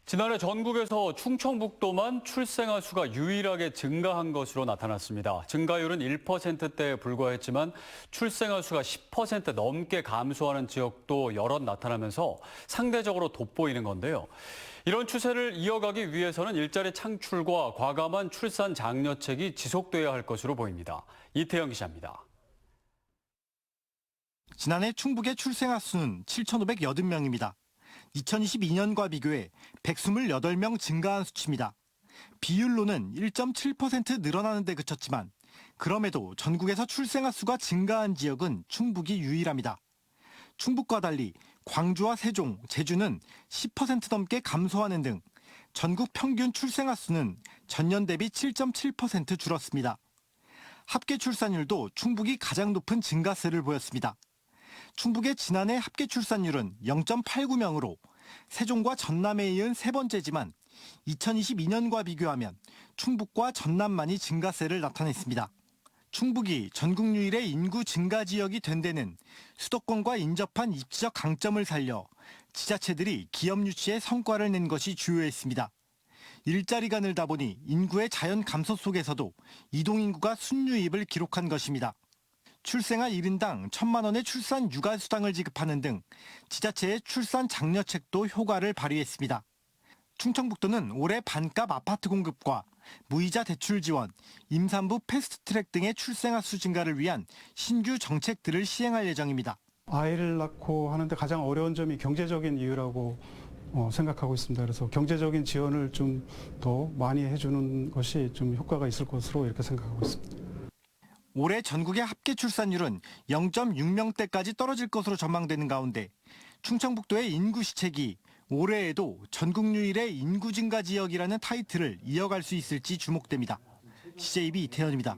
지난해 전국에서 충청북도만 출생아 수가 유일하게 증가한 것으로 나타났습니다. 증가율은 1%대에 불과했지만 출생아 수가 10% 넘게 감소하는 지역도 여럿 나타나면서 상대적으로 돋보이는 건데요. 이런 추세를 이어가기 위해서는 일자리 창출과 과감한 출산 장려책이 지속돼야 할 것으로 보입니다. 이태영 기자입니다. 지난해 충북의 출생아 수는 7,580명입니다. 2022년과 비교해 128명 증가한 수치입니다. 비율로는 1.7% 늘어나는 데 그쳤지만 그럼에도 전국에서 출생아 수가 증가한 지역은 충북이 유일합니다. 충북과 달리 광주와 세종, 제주는 10% 넘게 감소하는 등 전국 평균 출생아 수는 전년 대비 7.7% 줄었습니다. 합계 출산율도 충북이 가장 높은 증가세를 보였습니다. 충북의 지난해 합계 출산율은 0.89명으로 세종과 전남에 이은 세 번째지만 2022년과 비교하면 충북과 전남만이 증가세를 나타냈습니다. 충북이 전국 유일의 인구 증가 지역이 된 데는 수도권과 인접한 입지적 강점을 살려 지자체들이 기업 유치에 성과를 낸 것이 주요했습니다. 일자리가 늘다 보니 인구의 자연 감소 속에서도 이동인구가 순유입을 기록한 것입니다. 출생아 1인당 1,000만 원의 출산 육아수당을 지급하는 등 지자체의 출산 장려책도 효과를 발휘했습니다. 충청북도는 올해 반값 아파트 공급과 무이자 대출 지원, 임산부 패스트트랙 등의 출생아 수 증가를 위한 신규 정책들을 시행할 예정입니다. 아이를 낳고 하는데 가장 어려운 점이 경제적인 이유라고 생각하고 있습니다. 그래서 경제적인 지원을 좀 더 많이 해주는 것이 좀 효과가 있을 것으로 이렇게 생각하고 있습니다. 올해 전국의 합계 출산율은 0.6명대까지 떨어질 것으로 전망되는 가운데 충청북도의 인구시책이 올해에도 전국 유일의 인구 증가 지역이라는 타이틀을 이어갈 수 있을지 주목됩니다. CJB 이태현입니다.